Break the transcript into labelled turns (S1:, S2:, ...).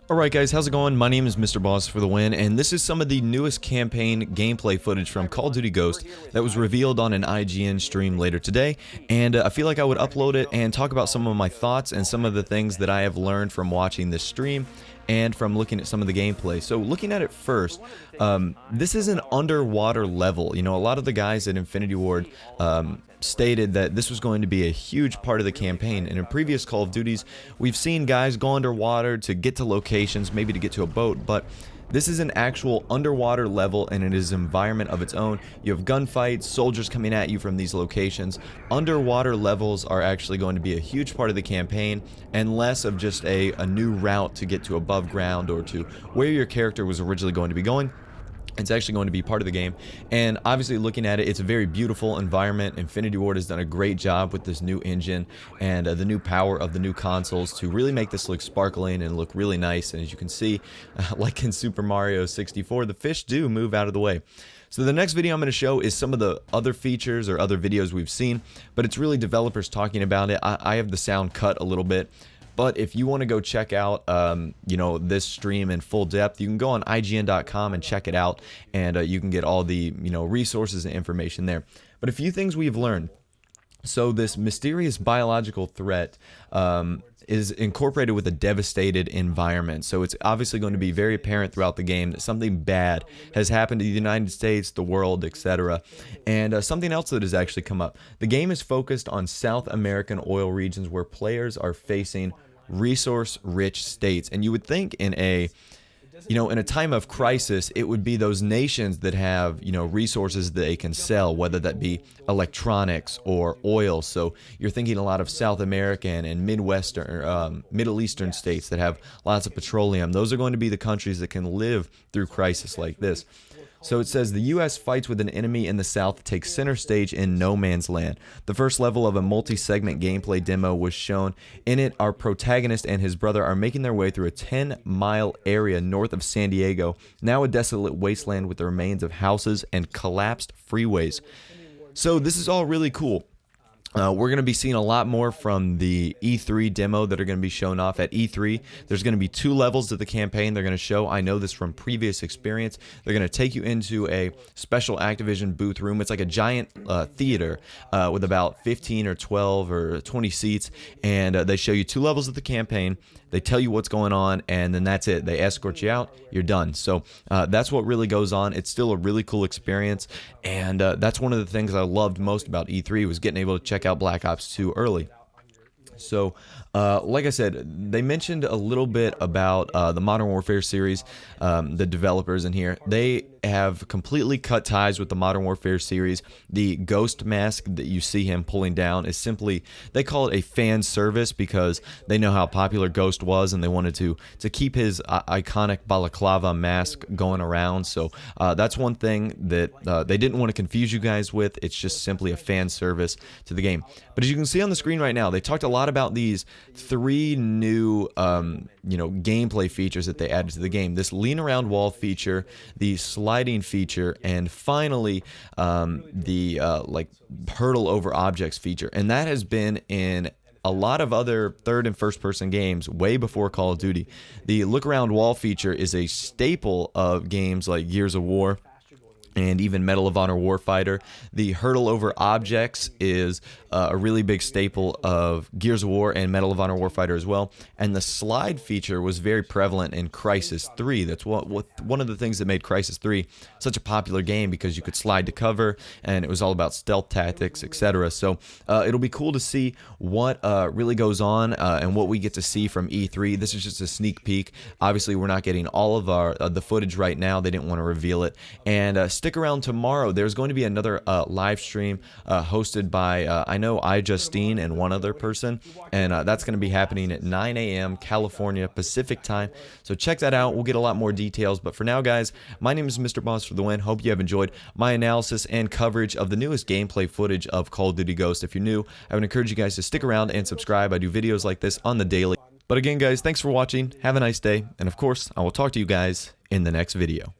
S1: Alright guys, how's it going? My name is Mr. Boss for the win, and this is some of the newest campaign gameplay footage from Call of Duty Ghost that was revealed on an IGN stream later today, and I feel like I would upload it and talk about some of my thoughts and some of the things that I have learned from watching this stream and from looking at some of the gameplay. So looking at it first, this is an underwater level. You know, a lot of the guys at Infinity Ward stated that this was going to be a huge part of the campaign, and in previous Call of Duties we've seen guys go underwater to get to locations, maybe to get to a boat, but this is an actual underwater level and it is an environment of its own. You have gunfights, soldiers coming at you from these locations. Underwater levels are actually going to be a huge part of the campaign and less of just a new route to get to above ground or to where your character was originally going to be going. It's actually going to be part of the game, and obviously looking at it, it's a very beautiful environment. Infinity Ward has done a great job with this new engine and the new power of the new consoles to really make this look sparkling and look really nice. And as you can see, like in Super Mario 64, the fish do move out of the way. So the next video I'm going to show is some of the other features or other videos we've seen, but it's really developers talking about it. I have the sound cut a little bit. But if you want to go check out, you know, this stream in full depth, you can go on IGN.com and check it out, and you can get all the, you know, resources and information there. But a few things we've learned. So this mysterious biological threat is incorporated with a devastated environment. So it's obviously going to be very apparent throughout the game that something bad has happened to the United States, the world, etc. And something else that has actually come up. The game is focused on South American oil regions where players are facing resource-rich states. And you would think in a time of crisis, it would be those nations that have, you know, resources that they can sell, whether that be electronics or oil. So you're thinking a lot of South American and Middle Eastern states that have lots of petroleum. Those are going to be the countries that can live through crisis like this. So it says the U.S. fights with an enemy in the south takes center stage in no man's land. The first level of a multi-segment gameplay demo was shown. In it, our protagonist and his brother are making their way through a 10-mile area north of San Diego, now a desolate wasteland with the remains of houses and collapsed freeways. So this is all really cool. We're going to be seeing a lot more from the E3 demo that are going to be shown off at E3. There's going to be 2 levels of the campaign they're going to show. I know this from previous experience. They're going to take you into a special Activision booth room. It's like a giant theater with about 15 or 12 or 20 seats, and they show you 2 levels of the campaign. They tell you what's going on, and then that's it. They escort you out. You're done. So that's what really goes on. It's still a really cool experience, and that's one of the things I loved most about E3 was getting able to check out Black Ops 2 early. So, like I said, they mentioned a little bit about the Modern Warfare series, the developers in here. They have completely cut ties with the Modern Warfare series. The ghost mask that you see him pulling down is simply, they call it a fan service because they know how popular Ghost was and they wanted to keep his iconic balaclava mask going around. So that's one thing that they didn't want to confuse you guys with. It's just simply a fan service to the game. But as you can see on the screen right now, they talked a lot about these 3 new gameplay features that they added to the game. This lean around wall feature, the sliding feature, and finally the hurdle over objects feature. And that has been in a lot of other third and first person games way before Call of Duty. The look around wall feature is a staple of games like Gears of War and even Medal of Honor Warfighter. The hurdle over objects is a really big staple of Gears of War and Medal of Honor Warfighter as well. And the slide feature was very prevalent in Crysis 3. That's one of the things that made Crysis 3 such a popular game, because you could slide to cover and it was all about stealth tactics, etc. So it'll be cool to see what really goes on and what we get to see from E3. This is just a sneak peek. Obviously, we're not getting all of the footage right now. They didn't want to reveal it. And stick around tomorrow. There's going to be another live stream hosted by I know iJustine and one other person, and that's going to be happening at 9 a.m. California Pacific time. So check that out. We'll get a lot more details. But for now, guys, my name is Mr. Boss for the win. Hope you have enjoyed my analysis and coverage of the newest gameplay footage of Call of Duty Ghost. If you're new, I would encourage you guys to stick around and subscribe. I do videos like this on the daily. But again, guys, thanks for watching. Have a nice day. And of course, I will talk to you guys in the next video.